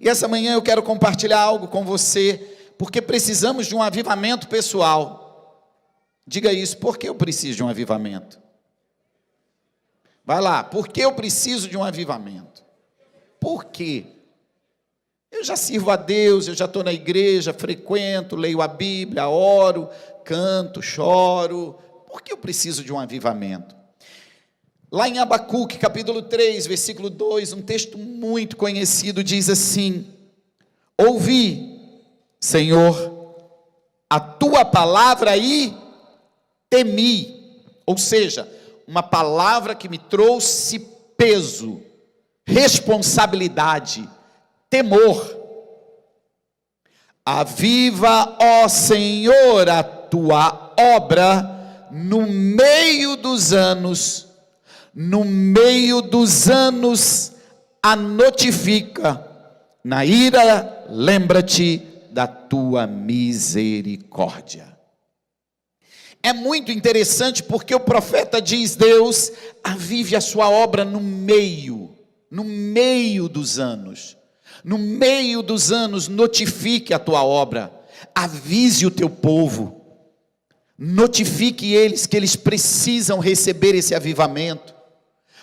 E essa manhã eu quero compartilhar algo com você, porque precisamos de um avivamento pessoal. Diga isso, por que eu preciso de um avivamento? Vai lá, por que eu preciso de um avivamento? Por quê? Eu já sirvo a Deus, eu já estou na igreja, frequento, leio a Bíblia, oro, canto, choro. Por que eu preciso de um avivamento? Lá em Abacuque, capítulo 3, versículo 2, um texto muito conhecido, diz assim: ouvi, Senhor, a tua palavra e temi. Ou seja, uma palavra que me trouxe peso, responsabilidade, temor. Aviva, ó Senhor, a tua obra no meio dos anos a notifica, na ira lembra-te da tua misericórdia. É muito interessante porque o profeta diz: Deus, avive a sua obra no meio dos anos. No meio dos anos, notifique a tua obra, avise o teu povo, notifique eles que eles precisam receber esse avivamento.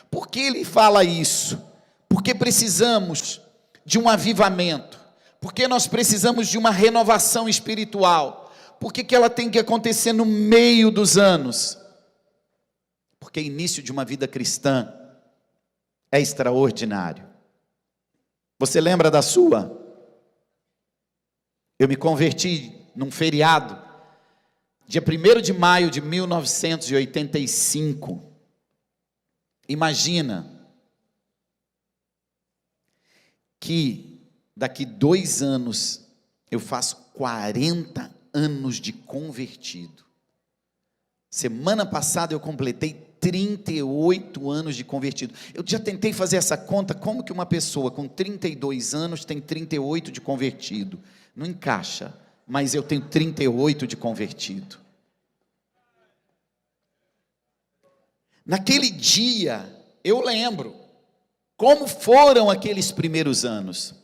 Por que ele fala isso? Porque precisamos de um avivamento, porque nós precisamos de uma renovação espiritual. Por que ela tem que acontecer no meio dos anos? Porque o início de uma vida cristã é extraordinário. Você lembra da sua? Eu me converti num feriado, dia 1º de maio de 1985. Imagina que daqui 2 anos eu faço 40 anos de convertido. Semana passada eu completei 38 anos de convertido. Eu já tentei fazer essa conta, como que uma pessoa com 32 anos tem 38 de convertido? Não encaixa, mas eu tenho 38 de convertido. Naquele dia, eu lembro como foram aqueles primeiros anos.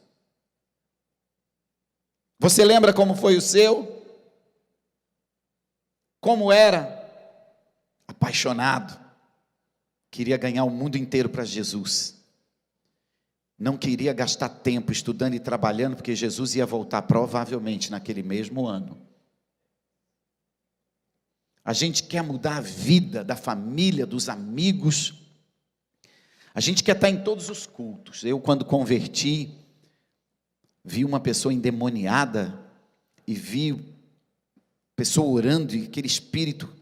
Você lembra como foi o seu? Como era? Apaixonado. Queria ganhar o mundo inteiro para Jesus. Não queria gastar tempo estudando e trabalhando, porque Jesus ia voltar provavelmente naquele mesmo ano. A gente quer mudar a vida da família, dos amigos. A gente quer estar em todos os cultos. Eu, quando converti, vi uma pessoa endemoniada e vi pessoa orando e aquele espírito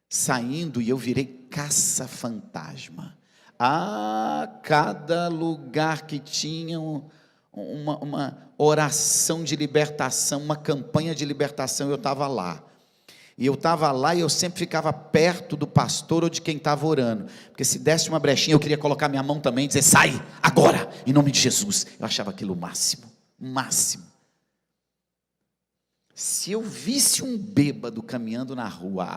saindo, e eu virei caça-fantasma. Cada lugar que tinha uma oração de libertação, uma campanha de libertação, eu estava lá. E eu estava lá e eu sempre ficava perto do pastor ou de quem estava orando. Porque se desse uma brechinha, eu queria colocar minha mão também e dizer: sai, agora, em nome de Jesus. Eu achava aquilo o máximo. Se eu visse um bêbado caminhando na rua,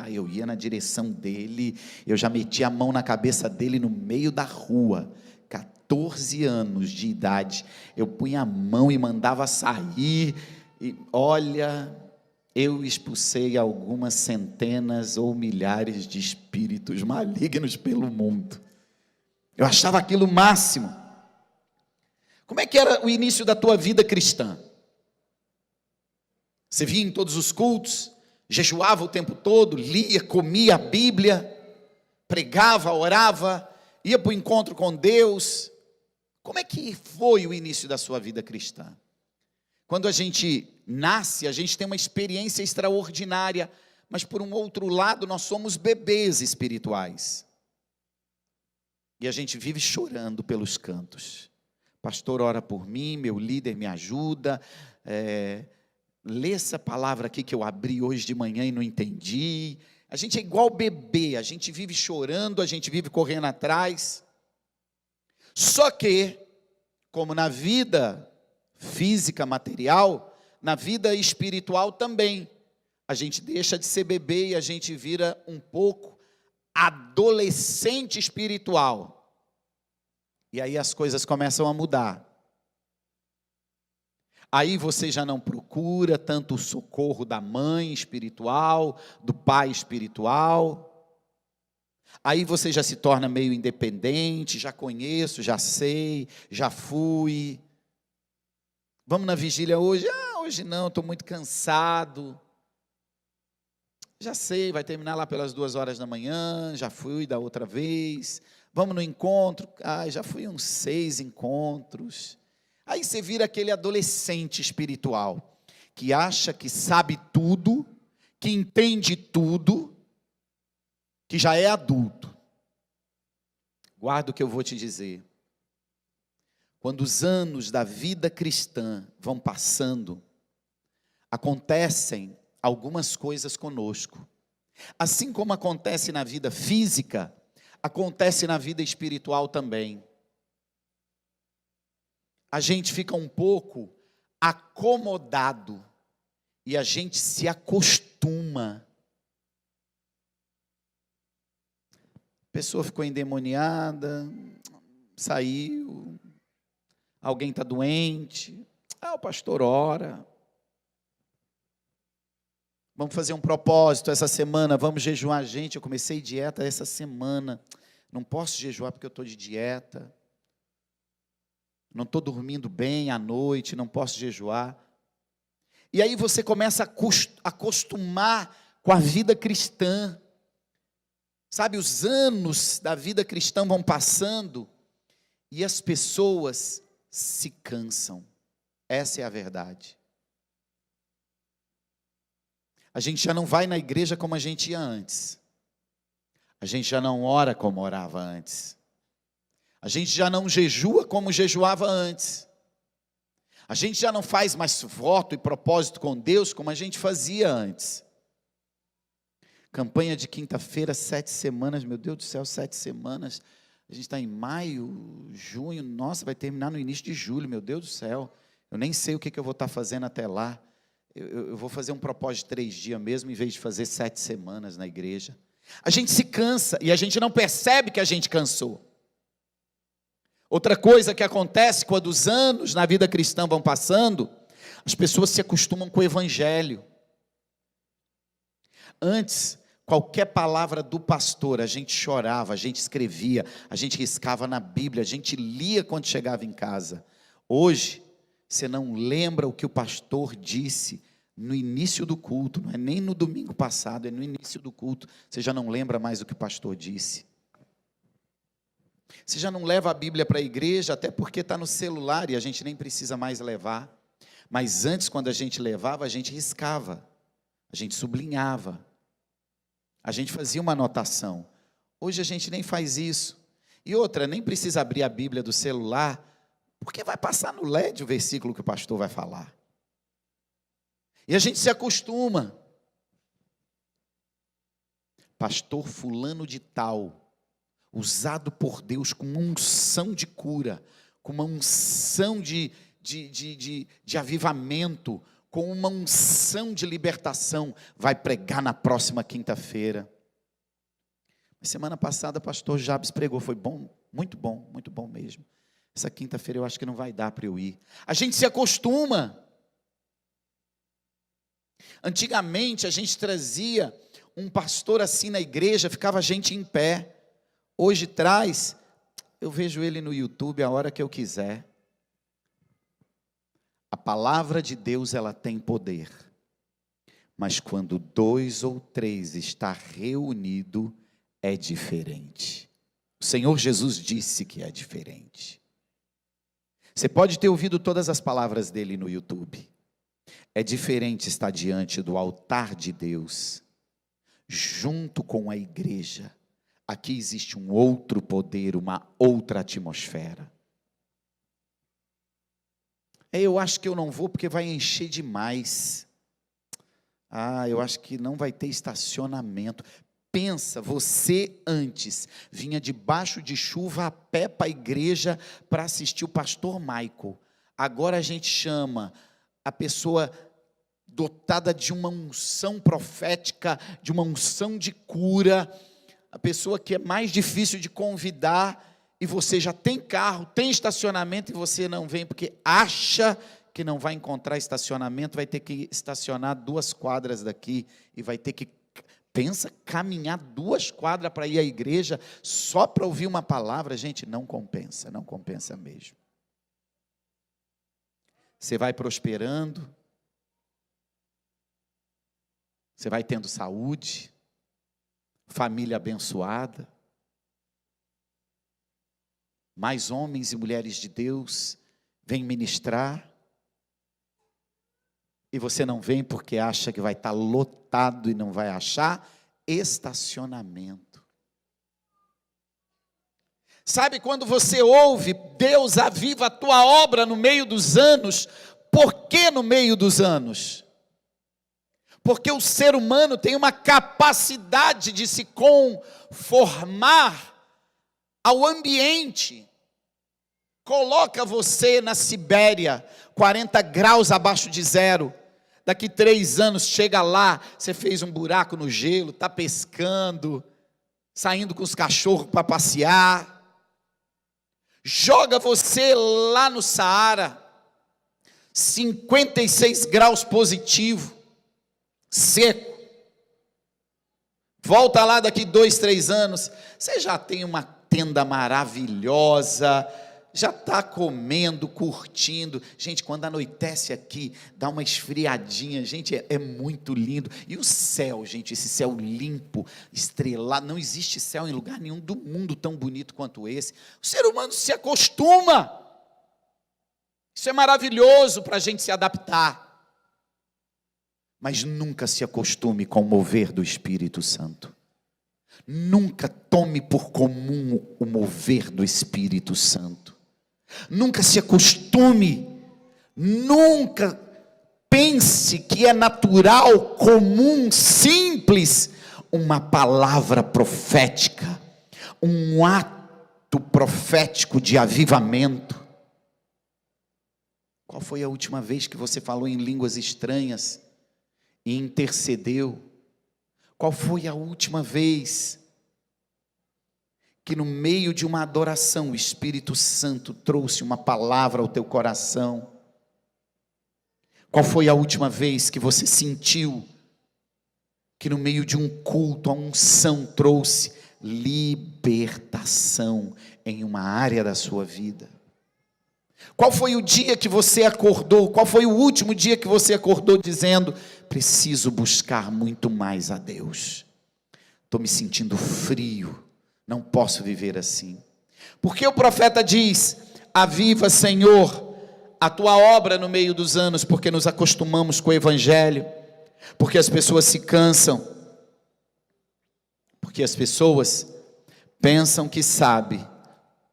eu ia na direção dele, eu já metia a mão na cabeça dele no meio da rua. 14 anos de idade, eu punha a mão e mandava sair. E olha, eu expulsei algumas centenas ou milhares de espíritos malignos pelo mundo. Eu achava aquilo o máximo. Como é que era o início da tua vida cristã? Você vinha em todos os cultos, jejuava o tempo todo, lia, comia a Bíblia, pregava, orava, ia para o encontro com Deus. Como é que foi o início da sua vida cristã? Quando a gente nasce, a gente tem uma experiência extraordinária, mas por um outro lado, nós somos bebês espirituais. E a gente vive chorando pelos cantos. Pastor, ora por mim, meu líder me ajuda, lê essa palavra aqui que eu abri hoje de manhã e não entendi. A gente é igual bebê, a gente vive chorando, a gente vive correndo atrás. Só que, como na vida física, material, na vida espiritual também, a gente deixa de ser bebê e a gente vira um pouco adolescente espiritual. E aí as coisas começam a mudar. Aí você já não procura tanto o socorro da mãe espiritual, do pai espiritual. Aí você já se torna meio independente, já conheço, já sei, já fui. Vamos na vigília hoje? Hoje não, estou muito cansado. Já sei, vai terminar lá pelas 2 horas da manhã, já fui da outra vez. Vamos no encontro? Já fui uns 6 encontros. Aí você vira aquele adolescente espiritual, que acha que sabe tudo, que entende tudo, que já é adulto. Guarda o que eu vou te dizer. Quando os anos da vida cristã vão passando, acontecem algumas coisas conosco. Assim como acontece na vida física, acontece na vida espiritual também. A gente fica um pouco acomodado e a gente se acostuma. A pessoa ficou endemoniada, saiu, alguém está doente, o pastor ora. Vamos fazer um propósito essa semana, vamos jejuar. Gente, eu comecei dieta essa semana, não posso jejuar porque eu estou de dieta, não estou dormindo bem à noite, não posso jejuar. E aí você começa a acostumar com a vida cristã. Sabe, os anos da vida cristã vão passando e as pessoas se cansam. Essa é a verdade. A gente já não vai na igreja como a gente ia antes. A gente já não ora como orava antes. A gente já não jejua como jejuava antes. A gente já não faz mais voto e propósito com Deus como a gente fazia antes. Campanha de quinta-feira, 7 semanas, meu Deus do céu, 7 semanas. A gente está em maio, junho, nossa, vai terminar no início de julho, meu Deus do céu. Eu nem sei o que eu vou estar fazendo até lá. Eu vou fazer um propósito de 3 dias mesmo, em vez de fazer 7 semanas na igreja. A gente se cansa e a gente não percebe que a gente cansou. Outra coisa que acontece quando os anos na vida cristã vão passando, as pessoas se acostumam com o evangelho. Antes, qualquer palavra do pastor, a gente chorava, a gente escrevia, a gente riscava na Bíblia, a gente lia quando chegava em casa. Hoje, você não lembra o que o pastor disse no início do culto, não é nem no domingo passado, é no início do culto, você já não lembra mais o que o pastor disse. Você já não leva a Bíblia para a igreja, até porque está no celular e a gente nem precisa mais levar. Mas antes, quando a gente levava, a gente riscava, a gente sublinhava, a gente fazia uma anotação. Hoje a gente nem faz isso. E outra, nem precisa abrir a Bíblia do celular, porque vai passar no LED o versículo que o pastor vai falar. E a gente se acostuma. Pastor fulano de tal, usado por Deus com uma unção de cura, com uma unção de avivamento, com uma unção de libertação, vai pregar na próxima quinta-feira. Semana passada, pastor Jabes pregou, foi bom, muito bom mesmo. Essa quinta-feira eu acho que não vai dar para eu ir. A gente se acostuma. Antigamente a gente trazia um pastor assim na igreja, ficava a gente em pé. Hoje traz, eu vejo ele no YouTube a hora que eu quiser. A palavra de Deus, ela tem poder. Mas quando 2 ou 3 está reunido, é diferente. O Senhor Jesus disse que é diferente. Você pode ter ouvido todas as palavras dele no YouTube. É diferente estar diante do altar de Deus, junto com a igreja. Aqui existe um outro poder, uma outra atmosfera. Eu acho que eu não vou porque vai encher demais. Eu acho que não vai ter estacionamento. Pensa, você antes vinha debaixo de chuva a pé para a igreja para assistir o pastor Michael. Agora a gente chama a pessoa dotada de uma unção profética, de uma unção de cura, a pessoa que é mais difícil de convidar, e você já tem carro, tem estacionamento, e você não vem porque acha que não vai encontrar estacionamento, vai ter que estacionar 2 quadras daqui e vai ter que, pensa, caminhar 2 quadras para ir à igreja só para ouvir uma palavra. Gente, não compensa mesmo. Você vai prosperando, você vai tendo saúde, família abençoada, mais homens e mulheres de Deus vêm ministrar, e você não vem porque acha que vai estar lotado e não vai achar estacionamento. Sabe quando você ouve, Deus aviva a tua obra no meio dos anos? Por que no meio dos anos? Porque o ser humano tem uma capacidade de se conformar ao ambiente. Coloca você na Sibéria, 40 graus abaixo de zero. Daqui 3 anos, chega lá, você fez um buraco no gelo, está pescando, saindo com os cachorros para passear. Joga você lá no Saara, 56 graus positivo, seco. Volta lá daqui 2, 3 anos, você já tem uma tenda maravilhosa, já está comendo, curtindo. Gente, quando anoitece aqui, dá uma esfriadinha, gente, é muito lindo. E o céu, gente, esse céu limpo, estrelado, não existe céu em lugar nenhum do mundo tão bonito quanto esse. O ser humano se acostuma. Isso é maravilhoso para a gente se adaptar. Mas nunca se acostume com o mover do Espírito Santo. Nunca tome por comum o mover do Espírito Santo. Nunca se acostume, nunca pense que é natural, comum, simples, uma palavra profética, um ato profético de avivamento. Qual foi a última vez que você falou em línguas estranhas e intercedeu? Qual foi a última vez que no meio de uma adoração o Espírito Santo trouxe uma palavra ao teu coração? Qual foi a última vez que você sentiu que no meio de um culto a unção trouxe libertação em uma área da sua vida? Qual foi o dia que você acordou? Qual foi o último dia que você acordou dizendo: preciso buscar muito mais a Deus, estou me sentindo frio, não posso viver assim? Porque o profeta diz: aviva, Senhor, a tua obra no meio dos anos, porque nos acostumamos com o evangelho, porque as pessoas se cansam, porque as pessoas pensam que sabe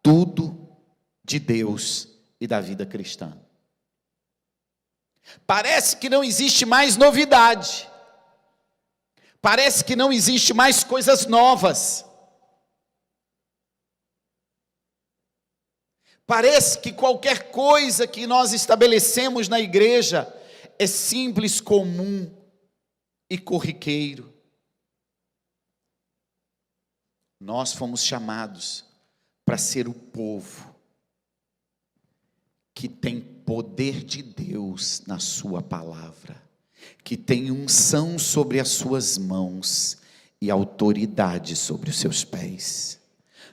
tudo de Deus e da vida cristã. Parece que não existe mais novidade, parece que não existe mais coisas novas. Parece que qualquer coisa que nós estabelecemos na igreja é simples, comum e corriqueiro. Nós fomos chamados para ser o povo que tem poder de Deus na sua palavra, que tem unção sobre as suas mãos e autoridade sobre os seus pés.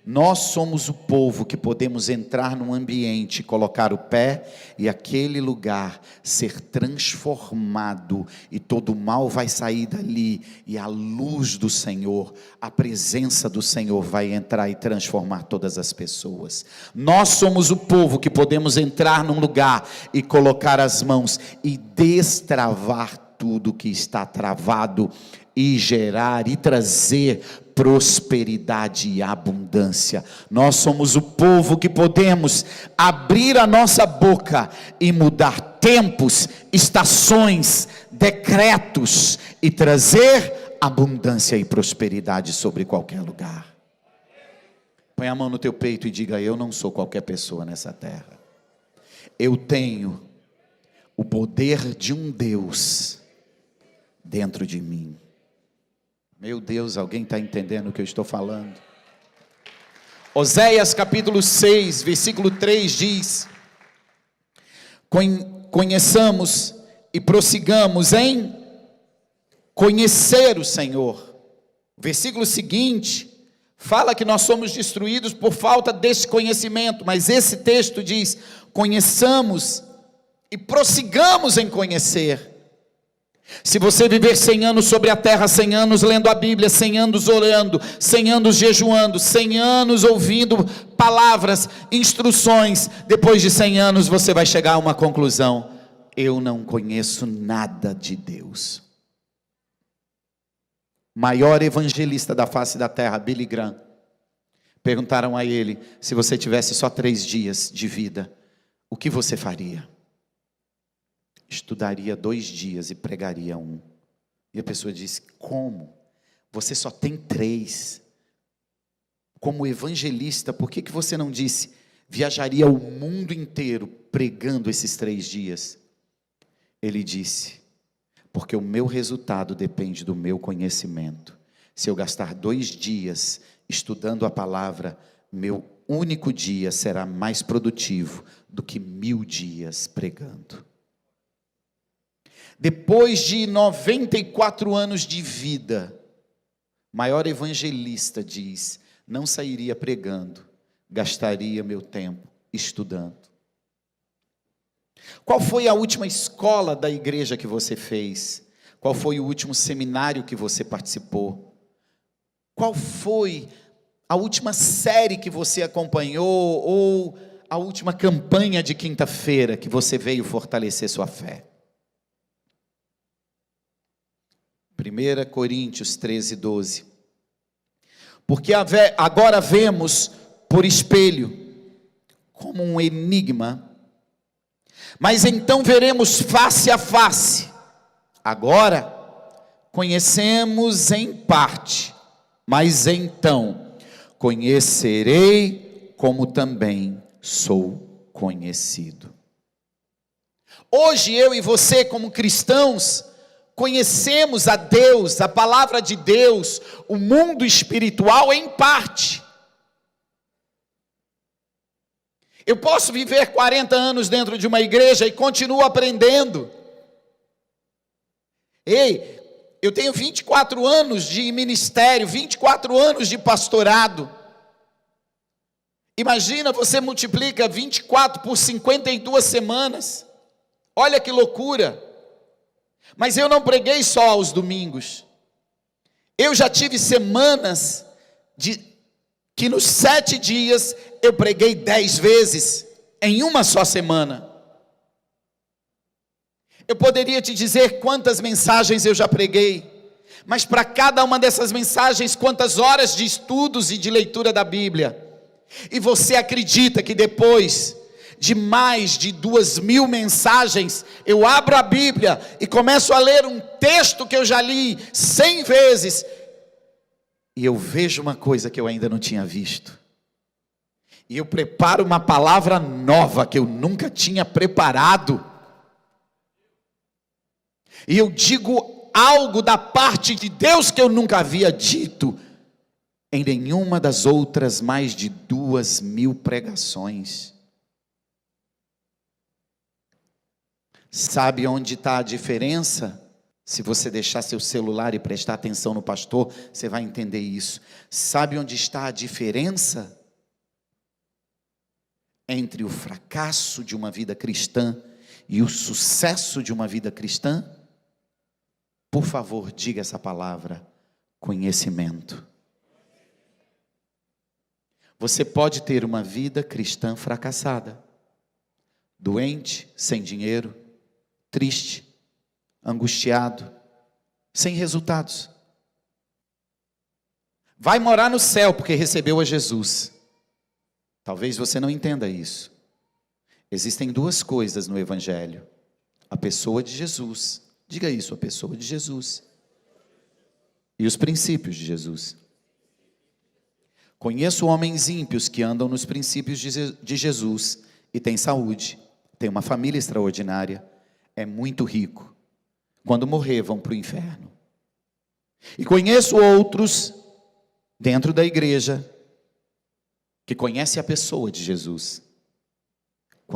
Nós somos o povo que podemos entrar num ambiente, colocar o pé e aquele lugar ser transformado, e todo o mal vai sair dali, e a luz do Senhor, a presença do Senhor vai entrar e transformar todas as pessoas. Nós somos o povo que podemos entrar num lugar e colocar as mãos e destravar tudo que está travado, e gerar e trazer prosperidade e abundância. Nós somos o povo que podemos abrir a nossa boca e mudar tempos, estações, decretos e trazer abundância e prosperidade sobre qualquer lugar. Põe a mão no teu peito e diga: eu não sou qualquer pessoa nessa terra. Eu tenho o poder de um Deus dentro de mim. Meu Deus, alguém está entendendo o que eu estou falando? Oséias capítulo 6, versículo 3 diz: conheçamos e prossigamos em conhecer o Senhor. O versículo seguinte fala que nós somos destruídos por falta desse conhecimento, mas esse texto diz: conheçamos e prossigamos em conhecer. Se você viver 100 anos sobre a terra, 100 anos lendo a Bíblia, 100 anos orando, 100 anos jejuando, 100 anos ouvindo palavras, instruções, depois de 100 anos você vai chegar a uma conclusão: eu não conheço nada de Deus. Maior evangelista da face da terra, Billy Graham, perguntaram a ele: se você tivesse só 3 dias de vida, o que você faria? Estudaria 2 dias e pregaria 1. E a pessoa disse: como? Você só tem 3. Como evangelista, por que você não disse: viajaria o mundo inteiro pregando esses 3 dias? Ele disse: porque o meu resultado depende do meu conhecimento. Se eu gastar 2 dias estudando a palavra, meu único dia será mais produtivo do que 1000 dias pregando. Depois de 94 anos de vida, maior evangelista diz: não sairia pregando, gastaria meu tempo estudando. Qual foi a última escola da igreja que você fez? Qual foi o último seminário que você participou? Qual foi a última série que você acompanhou? Ou a última campanha de quinta-feira que você veio fortalecer sua fé? 1 Coríntios 13, 12. Porque agora vemos por espelho, como um enigma, mas então veremos face a face. Agora conhecemos em parte, mas então conhecerei como também sou conhecido. Hoje eu e você, como cristãos, conhecemos a Deus, a palavra de Deus, o mundo espiritual em parte. Eu posso viver 40 anos dentro de uma igreja e continuo aprendendo. Ei, eu tenho 24 anos de ministério, 24 anos de pastorado. Imagina, você multiplica 24 por 52 semanas. Olha que loucura. Mas eu não preguei só aos domingos. Eu já tive semanas que nos 7 dias eu preguei 10 vezes em uma só semana. Eu poderia te dizer quantas mensagens eu já preguei, mas para cada uma dessas mensagens, quantas horas de estudos e de leitura da Bíblia. E você acredita que depois de mais de 2.000 mensagens, eu abro a Bíblia e começo a ler um texto que eu já li 100 vezes, e eu vejo uma coisa que eu ainda não tinha visto, e eu preparo uma palavra nova que eu nunca tinha preparado, e eu digo algo da parte de Deus que eu nunca havia dito em nenhuma das outras mais de 2.000 pregações. Sabe onde está a diferença? Se você deixar seu celular e prestar atenção no pastor, você vai entender isso. Sabe onde está a diferença entre o fracasso de uma vida cristã e o sucesso de uma vida cristã? Por favor, diga essa palavra: conhecimento. Você pode ter uma vida cristã fracassada, doente, sem dinheiro, triste, angustiado, sem resultados. Vai morar no céu porque recebeu a Jesus. Talvez você não entenda isso. Existem 2 coisas no Evangelho: a pessoa de Jesus, diga isso, a pessoa de Jesus, e os princípios de Jesus. Conheço homens ímpios que andam nos princípios de Jesus e têm saúde, têm uma família extraordinária, é muito rico. Quando morrer, vão para o inferno. E conheço outros dentro da igreja que conhecem a pessoa de Jesus.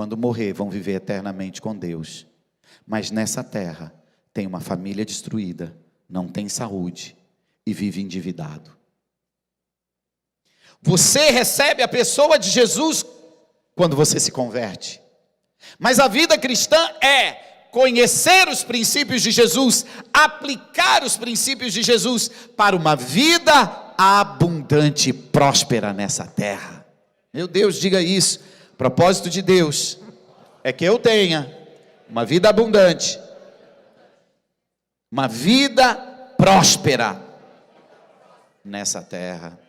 quando morrer vão viver eternamente com Deus. Mas nessa terra tem uma família destruída, não tem saúde e vive endividado. Você recebe a pessoa de Jesus quando você se converte. Mas a vida cristã é conhecer os princípios de Jesus, aplicar os princípios de Jesus para uma vida abundante e próspera nessa terra. Meu Deus, diga isso. O propósito de Deus é que eu tenha uma vida abundante, uma vida próspera nessa terra.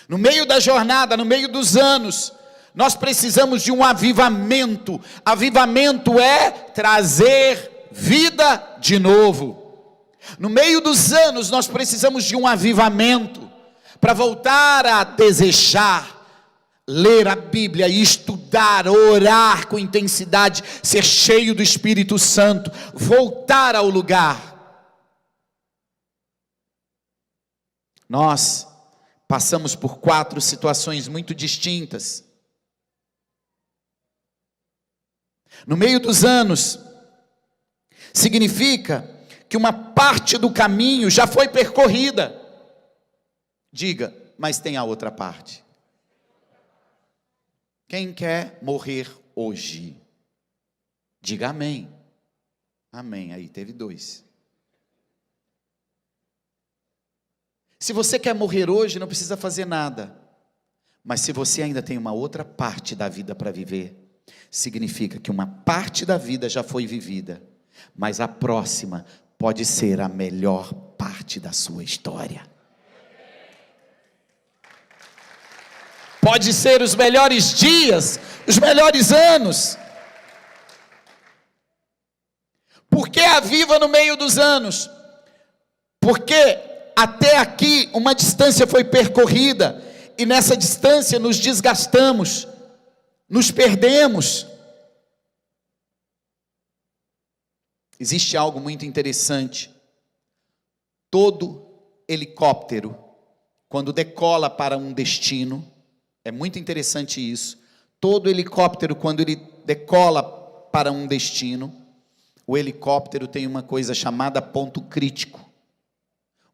No meio da jornada, no meio dos anos, nós precisamos de um avivamento. Avivamento é trazer vida de novo. No meio dos anos, nós precisamos de um avivamento para voltar a desejar ler a Bíblia, estudar, orar com intensidade, ser cheio do Espírito Santo, voltar ao lugar. Nós passamos por 4 situações muito distintas. No meio dos anos, significa que uma parte do caminho já foi percorrida. Diga, mas tem a outra parte. Quem quer morrer hoje? Diga amém. Amém, aí teve 2. Se você quer morrer hoje, não precisa fazer nada. Mas se você ainda tem uma outra parte da vida para viver, significa que uma parte da vida já foi vivida, mas a próxima pode ser a melhor parte da sua história. Pode ser os melhores dias, os melhores anos. Por que aviva no meio dos anos? Porque até aqui uma distância foi percorrida, e nessa distância nos desgastamos, nos perdemos. Existe algo muito interessante. Todo helicóptero, quando decola para um destino, é muito interessante isso. Todo helicóptero, quando ele decola para um destino, o helicóptero tem uma coisa chamada ponto crítico.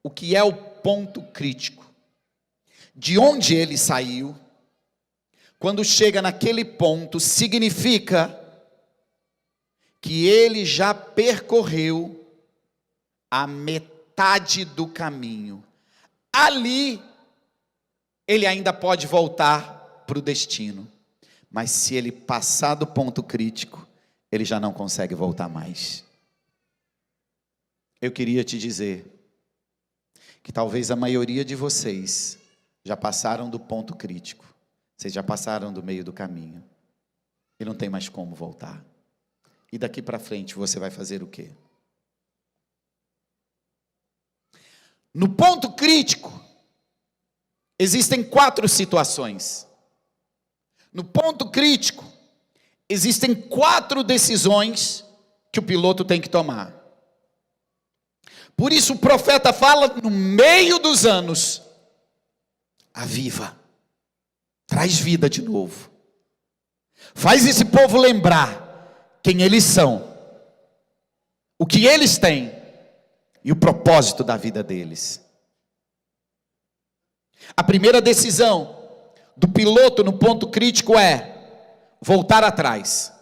O que é o ponto crítico? De onde ele saiu, quando chega naquele ponto, significa que ele já percorreu a metade do caminho. Ali, ele ainda pode voltar para o destino. Mas se ele passar do ponto crítico, ele já não consegue voltar mais. Eu queria te dizer que talvez a maioria de vocês já passaram do ponto crítico. Vocês já passaram do meio do caminho. E não tem mais como voltar. E daqui para frente você vai fazer o quê? No ponto crítico, existem 4 situações. No ponto crítico, existem 4 decisões que o piloto tem que tomar. Por isso o profeta fala no meio dos anos: aviva, traz vida de novo. Faz esse povo lembrar quem eles são, o que eles têm e o propósito da vida deles. A primeira decisão do piloto no ponto crítico é voltar atrás.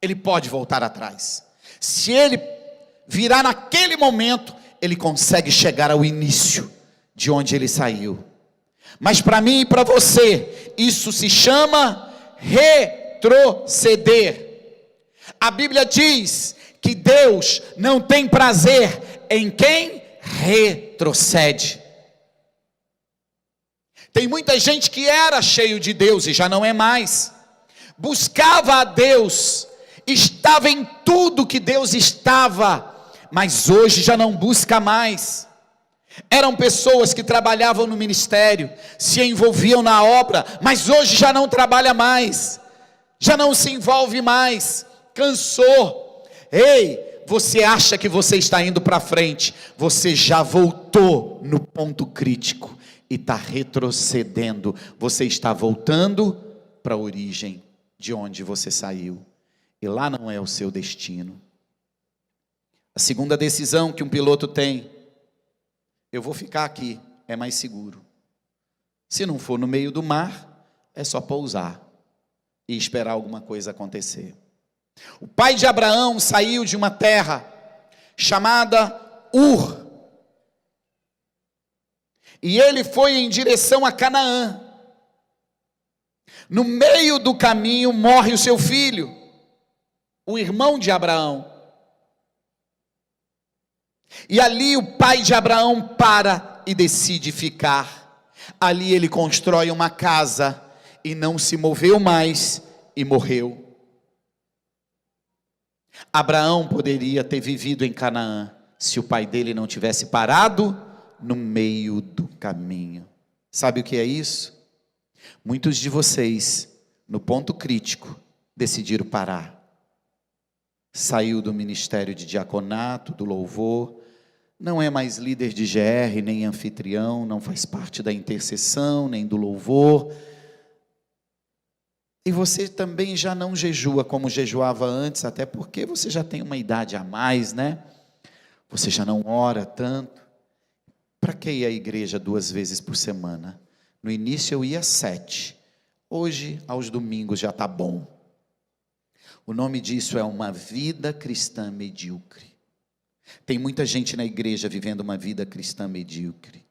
Ele pode voltar atrás. Se ele virar naquele momento, ele consegue chegar ao início de onde ele saiu. Mas para mim e para você, isso se chama retroceder. A Bíblia diz que Deus não tem prazer em quem retrocede. Tem muita gente que era cheio de Deus e já não é mais. Buscava a Deus, estava em tudo que Deus estava, mas hoje já não busca mais. Eram pessoas que trabalhavam no ministério, se envolviam na obra, mas hoje já não trabalha mais, já não se envolve mais, cansou. Ei, você acha que você está indo para frente, você já voltou no ponto crítico e está retrocedendo, você está voltando para a origem de onde você saiu, e lá não é o seu destino. A segunda decisão que um piloto tem: eu vou ficar aqui, é mais seguro. Se não for no meio do mar, é só pousar e esperar alguma coisa acontecer. O pai de Abraão saiu de uma terra chamada Ur, e ele foi em direção a Canaã. No meio do caminho morre o seu filho, o irmão de Abraão. E ali o pai de Abraão para e decide ficar. Ali ele constrói uma casa e não se moveu mais e morreu. Abraão poderia ter vivido em Canaã se o pai dele não tivesse parado no meio do caminho. Sabe o que é isso? Muitos de vocês, no ponto crítico, decidiram parar. Saiu do ministério de diaconato, do louvor, não é mais líder de GR, nem anfitrião, não faz parte da intercessão, nem do louvor. E você também já não jejua como jejuava antes, até porque você já tem uma idade a mais, né? Você já não ora tanto. Para que ir à igreja 2 vezes por semana? No início eu ia 7. Hoje, aos domingos, já está bom. O nome disso é uma vida cristã medíocre. Tem muita gente na igreja vivendo uma vida cristã medíocre.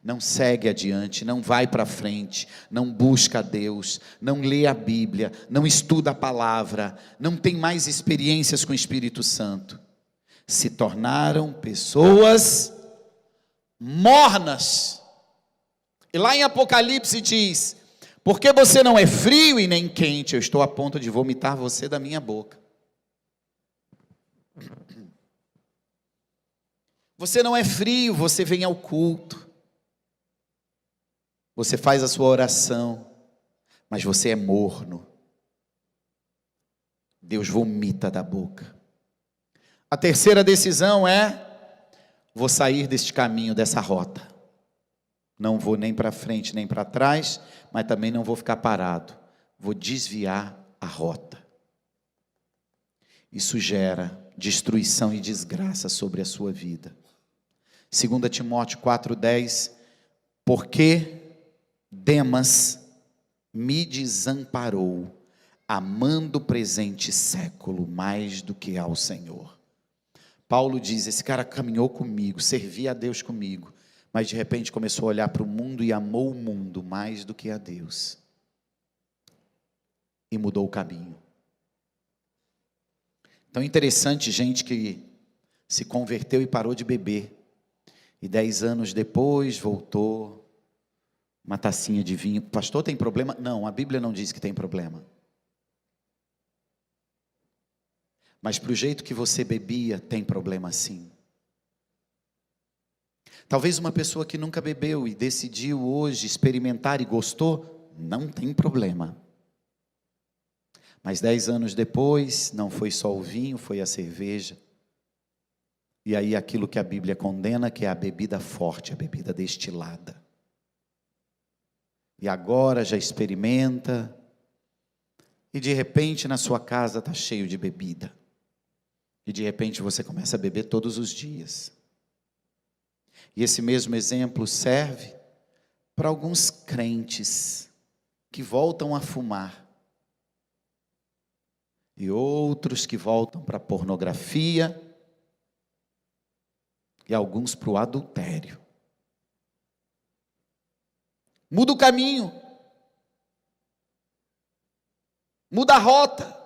Não segue adiante, não vai para frente, não busca a Deus, não lê a Bíblia, não estuda a palavra, não tem mais experiências com o Espírito Santo. Se tornaram pessoas mornas. E lá em Apocalipse diz: porque você não é frio e nem quente, eu estou a ponto de vomitar você da minha boca. Você não é frio, você vem ao culto, você faz a sua oração, mas você é morno. Deus vomita da boca. A terceira decisão é: vou sair deste caminho, dessa rota. Não vou nem para frente nem para trás, mas também não vou ficar parado. Vou desviar a rota. Isso gera destruição e desgraça sobre a sua vida. 2 Timóteo 4,10: porque Demas me desamparou, amando o presente século mais do que ao Senhor. Paulo diz: esse cara caminhou comigo, servia a Deus comigo, mas de repente começou a olhar para o mundo e amou o mundo mais do que a Deus. E mudou o caminho. Então é interessante gente que se converteu e parou de beber. E 10 anos depois voltou, uma tacinha de vinho. Pastor, tem problema? Não, a Bíblia não diz que tem problema. Mas para o jeito que você bebia, tem problema sim. Talvez uma pessoa que nunca bebeu e decidiu hoje experimentar e gostou, não tem problema. Mas 10 anos depois, não foi só o vinho, foi a cerveja. E aí aquilo que a Bíblia condena, que é a bebida forte, a bebida destilada. E agora já experimenta, e de repente na sua casa está cheio de bebida. E de repente você começa a beber todos os dias. E esse mesmo exemplo serve para alguns crentes que voltam a fumar. E outros que voltam para a pornografia. E alguns para o adultério. Muda o caminho. Muda a rota.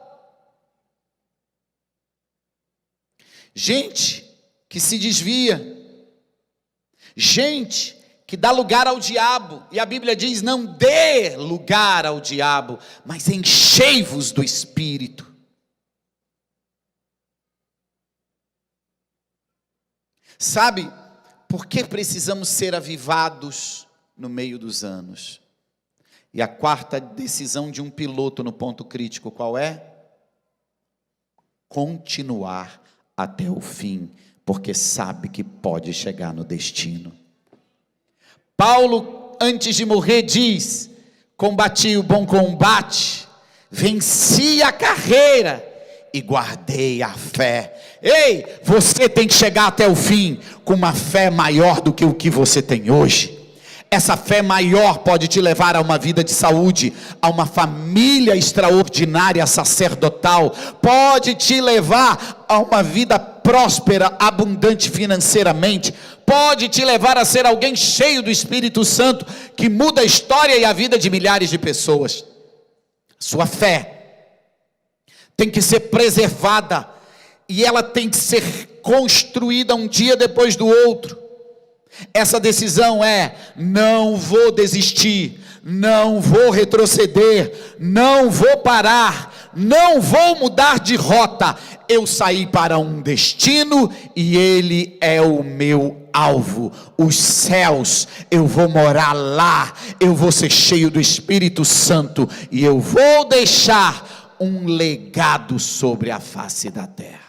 Gente que se desvia. Gente que dá lugar ao diabo. E a Bíblia diz: não dê lugar ao diabo, mas enchei-vos do Espírito. Sabe por que precisamos ser avivados no meio dos anos? E a quarta decisão de um piloto no ponto crítico, qual é? Continuar até o fim, porque sabe que pode chegar no destino. Paulo, antes de morrer, diz: combati o bom combate, venci a carreira e guardei a fé. Ei, você tem que chegar até o fim com uma fé maior do que o que você tem hoje. Essa fé maior pode te levar a uma vida de saúde, a uma família extraordinária sacerdotal, pode te levar a uma vida próspera, abundante financeiramente, pode te levar a ser alguém cheio do Espírito Santo, que muda a história e a vida de milhares de pessoas. Sua fé tem que ser preservada, e ela tem que ser construída um dia depois do outro. Essa decisão é: não vou desistir, não vou retroceder, não vou parar, não vou mudar de rota. Eu saí para um destino e ele é o meu alvo, os céus. Eu vou morar lá, eu vou ser cheio do Espírito Santo e eu vou deixar um legado sobre a face da terra.